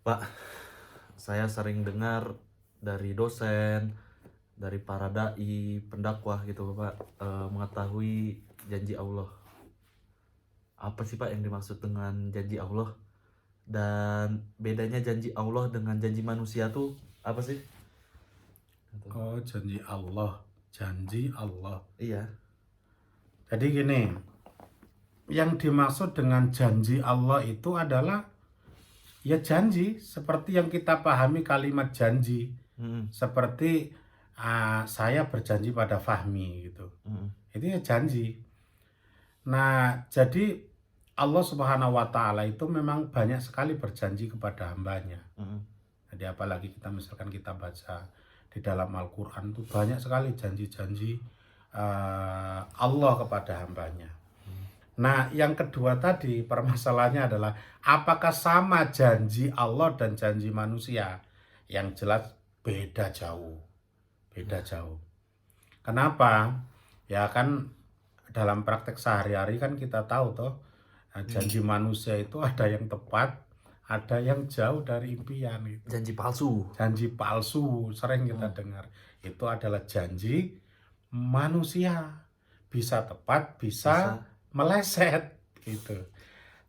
Pak, saya sering dengar dari dosen, dari para dai, pendakwah gitu Pak, mengetahui janji Allah. Apa sih Pak yang dimaksud dengan janji Allah? Dan bedanya janji Allah dengan janji manusia tuh apa sih? Gitu. Oh, janji Allah. Janji Allah. Iya. Jadi gini, yang dimaksud dengan janji Allah itu adalah ya janji seperti yang kita pahami kalimat janji. Mm-mm. Seperti saya berjanji pada Fahmi gitu. Mm-mm. Itu ya janji. Nah, jadi Allah Subhanahu wa taala itu memang banyak sekali berjanji kepada hambanya. Mm-mm. Jadi apalagi misalkan kita baca di dalam Al-Quran itu banyak sekali janji-janji Allah kepada hambanya. Nah, yang kedua tadi permasalahannya adalah apakah sama janji Allah dan janji manusia? Yang jelas beda jauh. Beda jauh. Kenapa? Ya kan dalam praktek sehari-hari kan kita tahu toh janji manusia itu ada yang tepat, ada yang jauh dari impian itu. Janji palsu. Janji palsu sering kita dengar. Itu adalah janji manusia. Bisa tepat, bisa meleset gitu.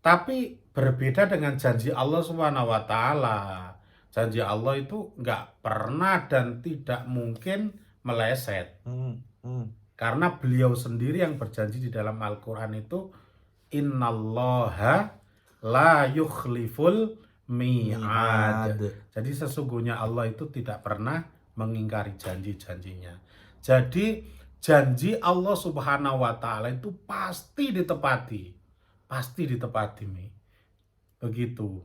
Tapi berbeda dengan janji Allah Subhanahu wa taala. Janji Allah itu nggak pernah dan tidak mungkin meleset. Karena beliau sendiri yang berjanji di dalam Al-Quran itu innallaha la yukhliful mi'ad. Jadi sesungguhnya Allah itu tidak pernah mengingkari janji-janjinya. Jadi janji Allah Subhanahu wa taala itu pasti ditepati. Pasti ditepati, Mi. Begitu.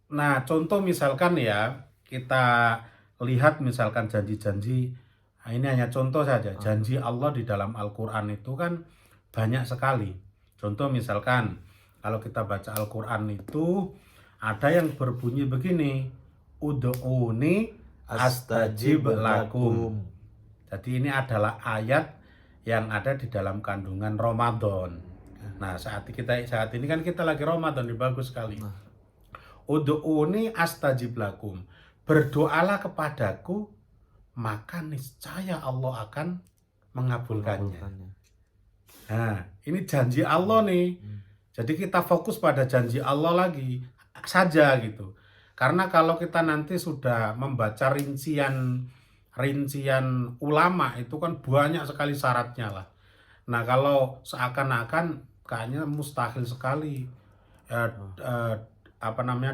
Nah, contoh misalkan ya, kita lihat misalkan janji-janji. Nah, ini hanya contoh saja. Janji Allah di dalam Al-Quran itu kan banyak sekali. Contoh misalkan, kalau kita baca Al-Quran itu ada yang berbunyi begini. Ud'uni astajib lakum. Jadi ini adalah ayat yang ada di dalam kandungan Ramadan. Nah, saat ini kan kita lagi Ramadan, ini bagus sekali. Ud'uni astajib lakum. Berdoalah kepadaku, maka niscaya Allah akan mengabulkannya. Nah, ini janji Allah nih. Jadi kita fokus pada janji Allah lagi saja gitu. Karena kalau kita nanti sudah membaca rincian ulama itu kan banyak sekali syaratnya lah. Nah, kalau seakan-akan kayaknya mustahil sekali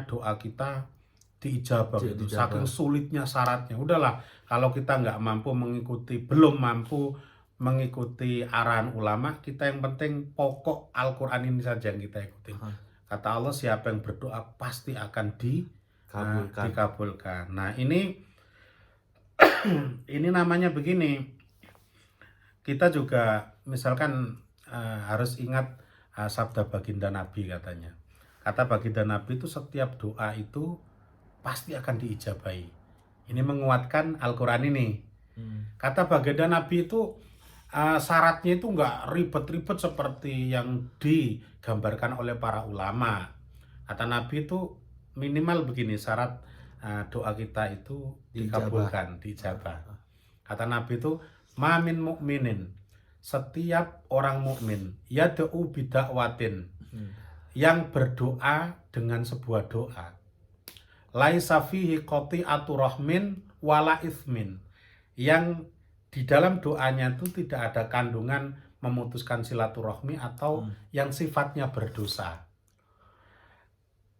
doa kita diijabah gitu. Saking sulitnya syaratnya. Udahlah, kalau kita belum mampu mengikuti arahan ulama, kita yang penting pokok Al-Quran ini saja yang kita ikutin. Kata Allah, siapa yang berdoa pasti akan dikabulkan. Nah, ini namanya begini. Kita juga misalkan harus ingat sabda baginda Nabi katanya. Kata baginda Nabi itu setiap doa itu pasti akan diijabahi. Ini menguatkan Al-Quran ini. Kata baginda Nabi itu syaratnya itu nggak ribet-ribet seperti yang digambarkan oleh para ulama. Kata Nabi itu minimal begini syarat doa kita itu dikabulkan, diijabah. Kata Nabi itu mamin mukminin, setiap orang mukmin yad'u bidakwatin, yang berdoa dengan sebuah doa, laisa fihi qati'atu rahmin wala itsmin, yang di dalam doanya itu tidak ada kandungan memutuskan silaturahmi atau yang sifatnya berdosa.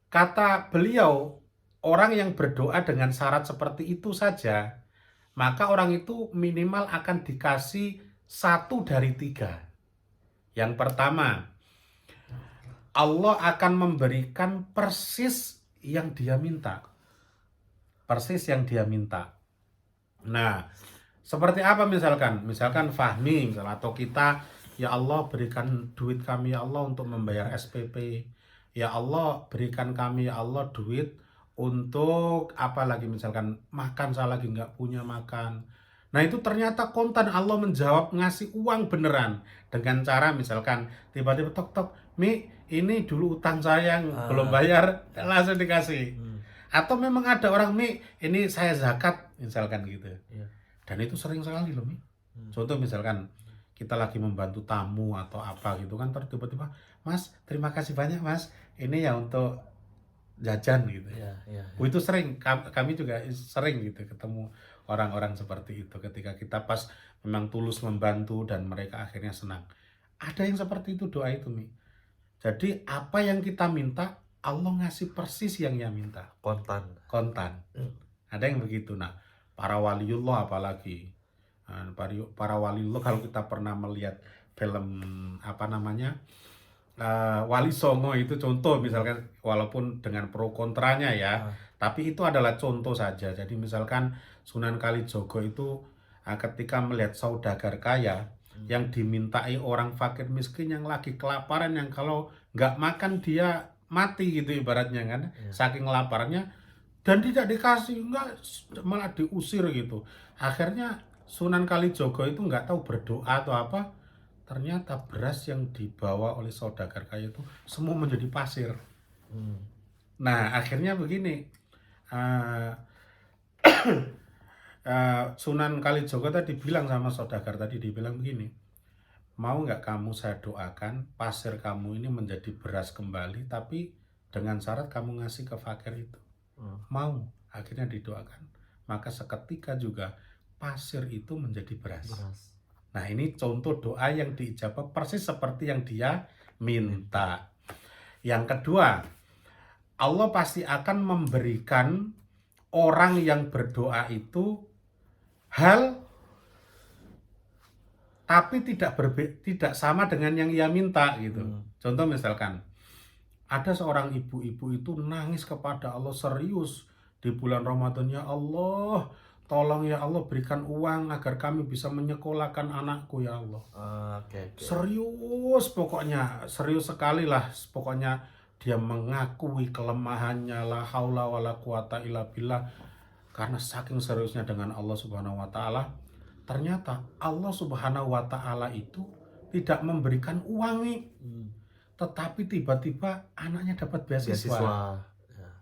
Kata beliau, orang yang berdoa dengan syarat seperti itu saja, maka orang itu minimal akan dikasih 1 dari 3. Yang pertama, Allah akan memberikan persis yang dia minta. Persis yang dia minta. Nah, seperti apa misalkan? Misalkan Fahmi atau kita, ya Allah berikan duit kami ya Allah untuk membayar SPP. Ya Allah berikan kami ya Allah duit untuk apa lagi, misalkan makan, saya lagi nggak punya makan. Nah itu ternyata kontan Allah menjawab ngasih uang beneran dengan cara misalkan tiba-tiba tok tok, Mi ini dulu utang saya yang belum bayar, langsung dikasih. Atau memang ada orang, Mi ini saya zakat misalkan gitu. Iya. Dan itu sering sekali loh, Mi. Contoh misalkan kita lagi membantu tamu atau apa gitu kan, terus tiba-tiba, Mas terima kasih banyak Mas, ini ya untuk jajan gitu. Iya, iya. Itu sering, kami juga sering gitu ketemu orang-orang seperti itu ketika kita pas memang tulus membantu dan mereka akhirnya senang. Ada yang seperti itu doa itu, Mi. Jadi apa yang kita minta, Allah ngasih persis yang dia minta. Kontan. Ada yang begitu. Nah, para waliullah apalagi. Nah, para waliullah kalau kita pernah melihat film apa namanya? Wali Songo itu contoh misalkan, walaupun dengan pro kontranya ya, tapi itu adalah contoh saja. Jadi misalkan Sunan Kalijogo itu ketika melihat saudagar kaya yang dimintai orang fakir miskin yang lagi kelaparan, yang kalau nggak makan dia mati gitu ibaratnya kan, saking laparnya, dan tidak dikasih, nggak, malah diusir gitu. Akhirnya Sunan Kalijogo itu nggak tahu berdoa atau apa, ternyata beras yang dibawa oleh saudagar kaya itu semua menjadi pasir. Nah akhirnya begini, Sunan Kalijogo tadi bilang sama saudagar tadi, dibilang begini, mau nggak kamu saya doakan pasir kamu ini menjadi beras kembali, tapi dengan syarat kamu ngasih ke fakir itu. Mau. Akhirnya didoakan, maka seketika juga pasir itu menjadi beras. Nah ini contoh doa yang diijabah persis seperti yang dia minta. Yang kedua, Allah pasti akan memberikan orang yang berdoa itu hal tapi tidak sama dengan yang ia minta gitu. Contoh misalkan ada seorang ibu-ibu itu nangis kepada Allah serius di bulan Ramadan, ya Allah, tolong ya Allah berikan uang agar kami bisa menyekolahkan anakku ya Allah. Serius pokoknya, serius sekali lah pokoknya, dia mengakui kelemahannya, la haula wala quwata illa billah, karena saking seriusnya dengan Allah Subhanahu wa taala. Ternyata Allah Subhanahu wa taala itu tidak memberikan uang nih, tetapi tiba-tiba anaknya dapat beasiswa.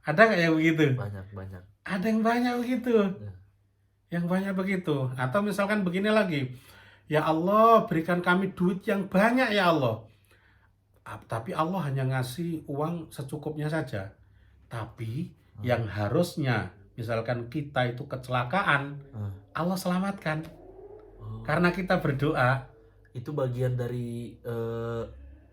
Ada nggak yang begitu? Banyak. Ada yang banyak begitu. Yang banyak begitu. Atau misalkan begini lagi, ya Allah berikan kami duit yang banyak ya Allah, tapi Allah hanya ngasih uang secukupnya saja. Tapi yang harusnya misalkan kita itu kecelakaan, Allah selamatkan karena kita berdoa. Itu bagian dari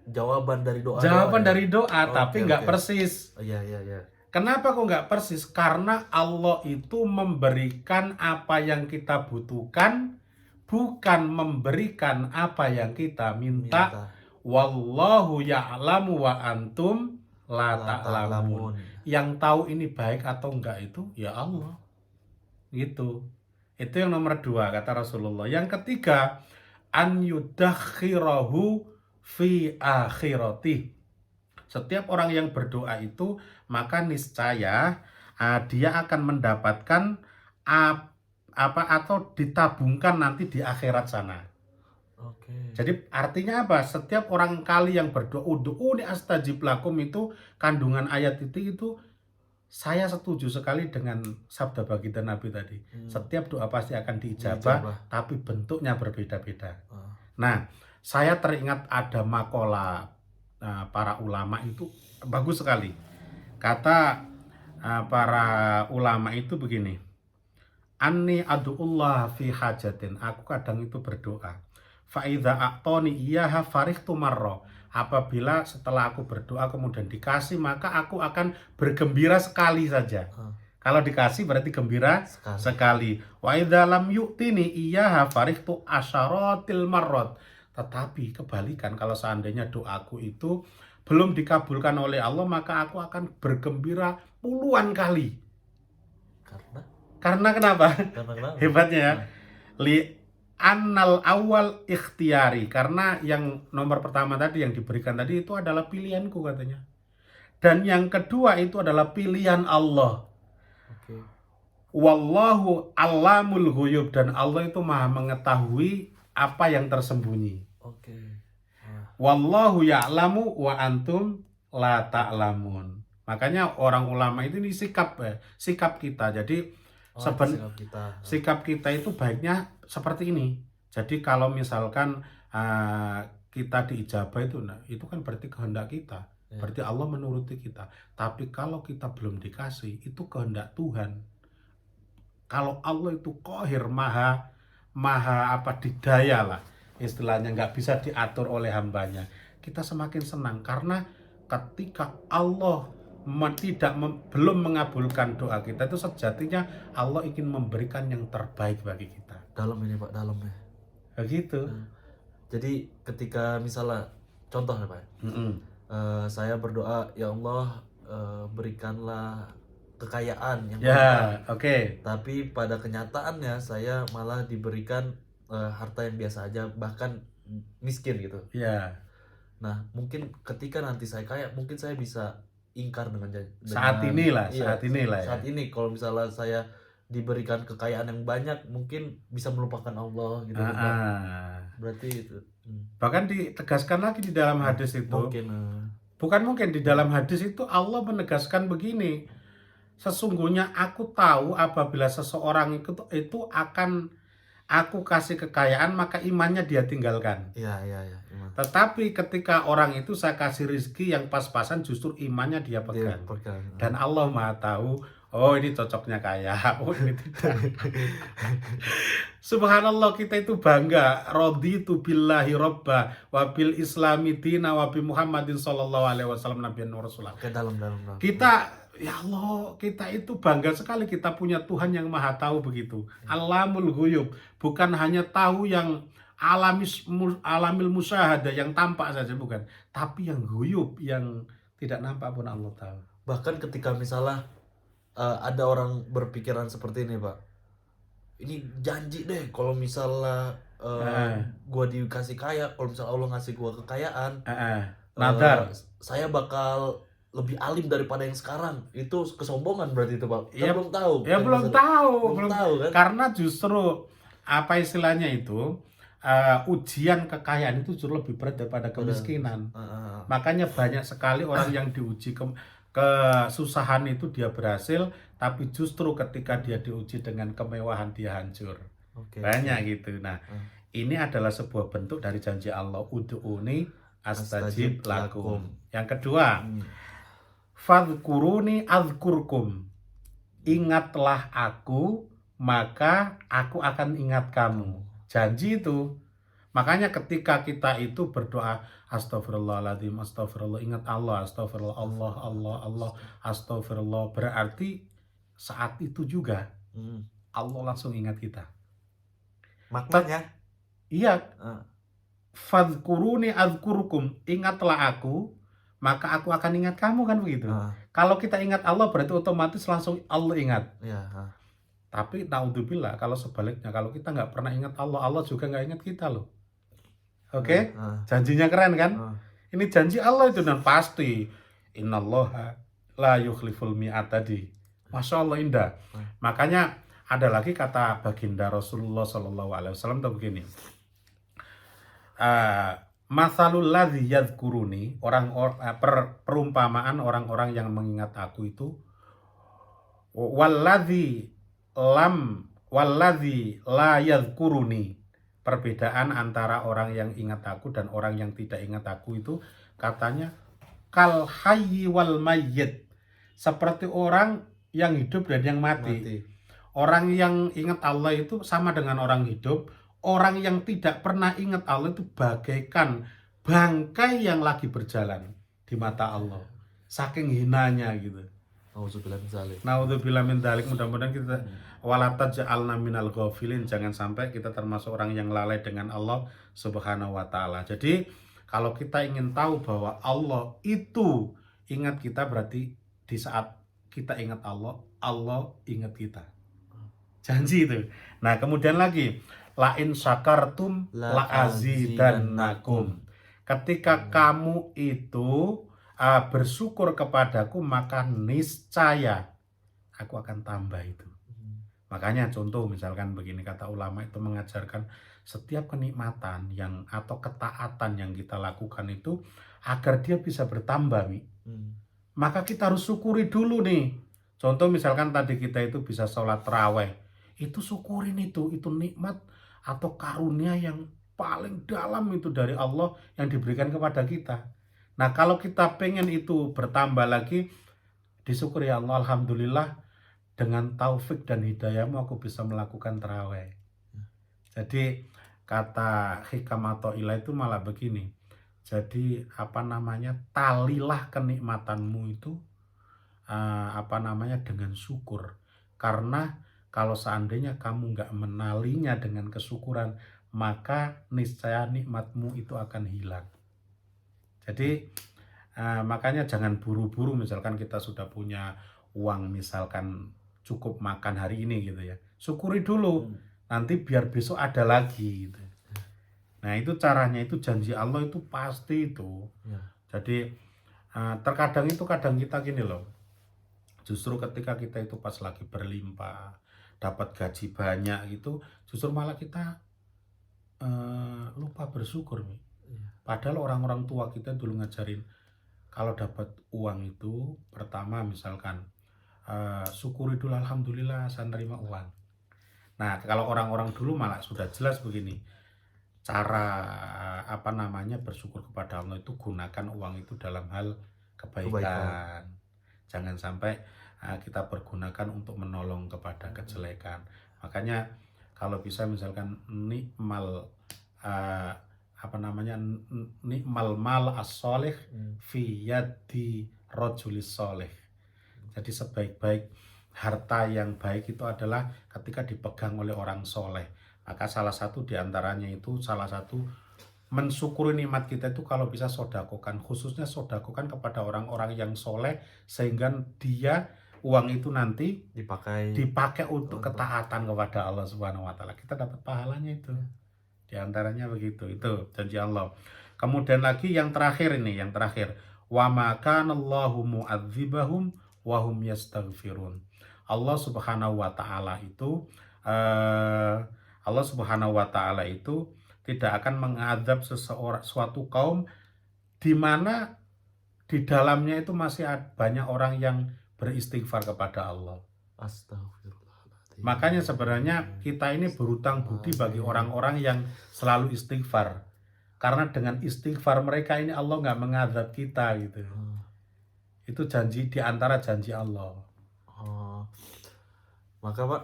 jawaban dari doa. Dari doa, tapi nggak persis. Iya. Kenapa kok nggak persis? Karena Allah itu memberikan apa yang kita butuhkan, bukan memberikan apa yang kita minta. Wallahu ya'lamu wa antum la ta'lamun. Yang tahu ini baik atau enggak itu ya Allah. Gitu. Itu yang nomor 2 kata Rasulullah. Yang ketiga, an yudakhirahu fi akhirati. Setiap orang yang berdoa itu maka niscaya dia akan mendapatkan atau ditabungkan nanti di akhirat sana. Jadi artinya apa? Setiap orang kali yang berdoa ud'uuni astajib lakum, itu kandungan ayat itu saya setuju sekali dengan sabda baginda Nabi tadi. Setiap doa pasti akan diijabah, tapi bentuknya berbeda-beda. Nah, saya teringat ada makalah para ulama itu bagus sekali. Kata para ulama itu begini, anni adu'ullah fi hajatin, aku kadang itu berdoa, fa'idha a'toni iyaha farihtu marro, apabila setelah aku berdoa kemudian dikasih, maka aku akan bergembira sekali saja. Kalau dikasih berarti gembira sekali. Wa idza lam yu'tini iyaha farihtu asyaratil marrot. Tetapi kebalikan, kalau seandainya doaku itu belum dikabulkan oleh Allah, maka aku akan bergembira puluhan kali. Karena kenapa? Hebatnya ya. Li annal awal ikhtiari, karena yang nomor pertama tadi yang diberikan tadi itu adalah pilihanku katanya. Dan yang kedua itu adalah pilihan Allah. Wallahu alamul ghuyub, dan Allah itu maha mengetahui apa yang tersembunyi. Oke. Wah, Wallahu ya'lamu wa antum la ta'lamun. Makanya orang ulama itu ini sikap kita. Jadi oh, itu seben sikap kita. sikap kita itu baiknya seperti ini. Jadi kalau misalkan kita diijabah itu, nah itu kan berarti kehendak kita. Ya. Berarti Allah menuruti kita. Tapi kalau kita belum dikasih, itu kehendak Tuhan. Kalau Allah itu qahir, maha didaya lah istilahnya, nggak bisa diatur oleh hambanya, kita semakin senang. Karena ketika Allah belum mengabulkan doa kita, itu sejatinya Allah ingin memberikan yang terbaik bagi kita. Dalam ini Pak, dalam ya. Begitu. Jadi ketika misalnya contoh nih Pak, saya berdoa, ya Allah, berikanlah kekayaan yang Ya, berlimpah. oke. Tapi pada kenyataannya saya malah diberikan harta yang biasa aja, bahkan miskin gitu. Ya, Nah, mungkin ketika nanti saya kaya, mungkin saya bisa ingkar dengan saat inilah iya, ya. saat ini kalau misalnya saya diberikan kekayaan yang banyak, mungkin bisa melupakan Allah gitu kan, Pak. Berarti itu Bahkan ditegaskan lagi di dalam hadis itu. Bukan mungkin, di dalam hadis itu Allah menegaskan begini. Sesungguhnya aku tahu apabila seseorang itu akan aku kasih kekayaan, maka imannya dia tinggalkan. Iya, iman. Tetapi ketika orang itu saya kasih rezeki yang pas-pasan, justru imannya dia pegang. Dan Allah maha tahu, oh ini cocoknya kaya, oh ini tidak. Subhanallah, kita itu bangga. Raditu billahi robba wa bil islami dina wa bi Muhammadin sallallahu alaihi wasallam nabiyyan wa rasulah. Oke, dalam. Kita, ya Allah, kita itu bangga sekali kita punya Tuhan yang maha tahu begitu. Alamul ghuyub, bukan hanya tahu yang alamil musyahadah, yang tampak saja, bukan, tapi yang ghuyub, yang tidak nampak pun Allah tahu. Bahkan ketika misalnya ada orang berpikiran seperti ini Pak, ini janji deh kalau misalnya gua dikasih kaya, kalau misalnya Allah ngasih gua kekayaan, nadar, saya bakal lebih alim daripada yang sekarang. Itu kesombongan berarti itu Pak. Kita belum tahu. Ya belum tahu kan? Karena justru apa istilahnya itu, ujian kekayaan itu justru lebih berat daripada kemiskinan. Makanya banyak sekali orang yang diuji kesusahan itu dia berhasil, tapi justru ketika dia diuji dengan kemewahan dia hancur. Banyak gitu. Nah, ini adalah sebuah bentuk dari janji Allah, ud'uni astajib lakum. Yang kedua, fadhkuruni adzkurkum, ingatlah aku maka aku akan ingat kamu. Janji itu. Makanya ketika kita itu berdoa astagfirullahaladzim, astagfirullah, ingat Allah, astagfirullah, Allah, astagfirullah, berarti saat itu juga Allah langsung ingat kita. Maknanya iya, fadhkuruni adzkurkum, ingatlah aku maka aku akan ingat kamu, kan begitu. Kalau kita ingat Allah berarti otomatis langsung Allah ingat. Tapi naudzubillah kalau sebaliknya, kalau kita nggak pernah ingat Allah, Allah juga nggak ingat kita loh. Oke? Janjinya keren kan? Ini janji Allah itu, dan pasti innallaha la yukhliful mi'ad tadi. Masya Allah, indah. Makanya ada lagi kata baginda Rasulullah SAW itu begini. Mathalul ladzi yadhkuruni, perumpamaan orang-orang yang mengingat aku itu, walladzi la yadhkuruni, perbedaan antara orang yang ingat aku dan orang yang tidak ingat aku itu, katanya kal hayyi wal mayyit, seperti orang yang hidup dan yang mati. Orang yang ingat Allah itu sama dengan orang hidup. Orang yang tidak pernah ingat Allah itu bagaikan bangkai yang lagi berjalan di mata Allah. Saking hinanya gitu. Naudzubillah min dzalik. Mudah-mudahan kita wala taj'alna minal ghafilin, jangan sampai kita termasuk orang yang lalai dengan Allah Subhanahu wa taala. Jadi kalau kita ingin tahu bahwa Allah itu ingat kita, berarti di saat kita ingat Allah, Allah ingat kita. Janji itu. Nah, kemudian lagi, la in syakartum la azidannakum. Ketika kamu itu bersyukur kepadaku, maka niscaya aku akan tambah itu. Makanya contoh misalkan begini, kata ulama itu mengajarkan setiap kenikmatan yang atau ketaatan yang kita lakukan itu agar dia bisa bertambah, Mi. Maka kita harus syukuri dulu nih. Contoh misalkan tadi kita itu bisa sholat raweh, itu syukurin itu nikmat atau karunia yang paling dalam itu dari Allah yang diberikan kepada kita. Nah kalau kita pengen itu bertambah lagi, disyukuri ya Allah, alhamdulillah dengan taufik dan hidayahmu aku bisa melakukan taraweh. Jadi kata hikam atau ilah itu malah begini. Jadi talilah kenikmatanmu itu dengan syukur. Karena kalau seandainya kamu nggak menalinya dengan kesyukuran, maka niscaya nikmatmu itu akan hilang. Jadi makanya jangan buru-buru, misalkan kita sudah punya uang misalkan cukup makan hari ini gitu ya, syukuri dulu, nanti biar besok ada lagi gitu. Nah itu caranya, itu janji Allah itu pasti itu. Jadi terkadang itu kadang kita gini loh, justru ketika kita itu pas lagi berlimpah, dapat gaji banyak gitu, justru malah kita lupa bersyukur, Mi. Padahal orang-orang tua kita dulu ngajarin, kalau dapat uang itu pertama misalkan syukuri dulu, alhamdulillah saya nerima uang. Nah kalau orang-orang dulu malah sudah jelas begini, cara bersyukur kepada Allah itu gunakan uang itu dalam hal kebaikan. Jangan sampai kita pergunakan untuk menolong kepada kejelekan. Makanya kalau bisa misalkan nikmal mal as-solih fi yadi rajulis solih. Jadi sebaik-baik harta yang baik itu adalah ketika dipegang oleh orang soleh. Maka salah satu diantaranya itu, salah satu mensyukuri nikmat kita itu kalau bisa sodakokan, khususnya sodakokan kepada orang-orang yang soleh, sehingga dia uang itu nanti dipakai untuk ketaatan kepada Allah Subhanahu Wa Taala. Kita dapat pahalanya itu. Diantaranya begitu, itu janji Allah. Kemudian lagi yang terakhir ini, wa ma kana Allahu mu'adzibahum wa hum yastaghfirun. Allah Subhanahu Wa Taala itu tidak akan mengadab suatu kaum di mana di dalamnya itu masih banyak orang yang beristighfar kepada Allah. Astagfirullahaladzim. Makanya sebenarnya kita ini berutang budi bagi orang-orang yang selalu istighfar. Karena dengan istighfar mereka ini Allah nggak mengadab kita gitu. Itu janji, di antara janji Allah. Maka Pak,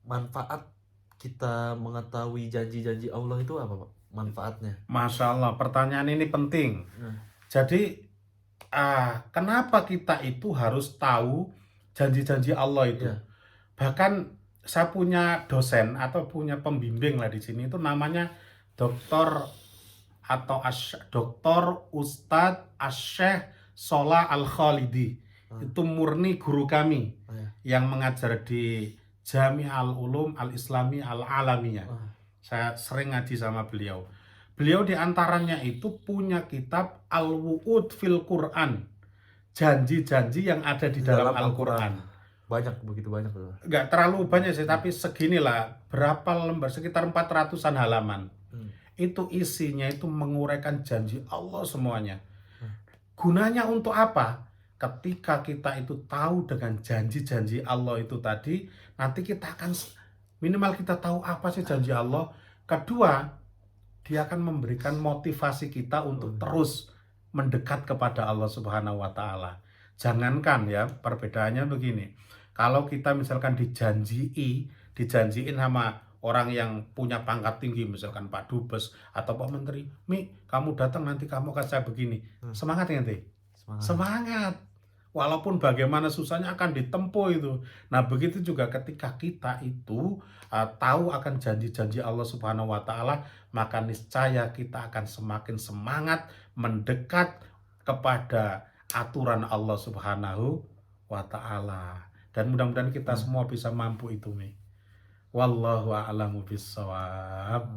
manfaat kita mengetahui janji-janji Allah itu apa Pak? Manfaatnya? Masya Allah, pertanyaan ini penting. Jadi kenapa kita itu harus tahu janji-janji Allah itu? Bahkan saya punya dosen atau punya pembimbing lah di sini, itu namanya Doktor Ustadz Asyekh Shola Al-Khalidi. Itu murni guru kami yang mengajar di Jami'al Ulum Al-Islami Al-Alamiyah. Saya sering ngaji sama beliau. Beliau diantaranya itu punya kitab Al-Wu'ud fil Quran. Janji-janji yang ada di dalam Al-Quran. Begitu banyak. Enggak terlalu banyak sih, tapi seginilah. Berapa lembar? Sekitar 400-an halaman. Itu isinya itu menguraikan janji Allah semuanya. Gunanya untuk apa? Ketika kita itu tahu dengan janji-janji Allah itu tadi, nanti kita akan minimal kita tahu apa sih janji Allah. Kedua, dia akan memberikan motivasi kita untuk terus mendekat kepada Allah Subhanahu Wa Taala. Jangankan ya, perbedaannya begini. Kalau kita misalkan dijanjiin sama orang yang punya pangkat tinggi, misalkan Pak Dubes atau Pak Menteri, Mi, kamu datang nanti kamu akan saya begini. Semangat nanti. Semangat. Walaupun bagaimana susahnya akan ditempuh itu. Nah begitu juga ketika kita itu tahu akan janji-janji Allah Subhanahu Wa Taala, maka niscaya kita akan semakin semangat mendekat kepada aturan Allah Subhanahu Wa Taala. Dan mudah-mudahan kita semua bisa mampu itu, Mi. Wallahu a'lamu bissawab.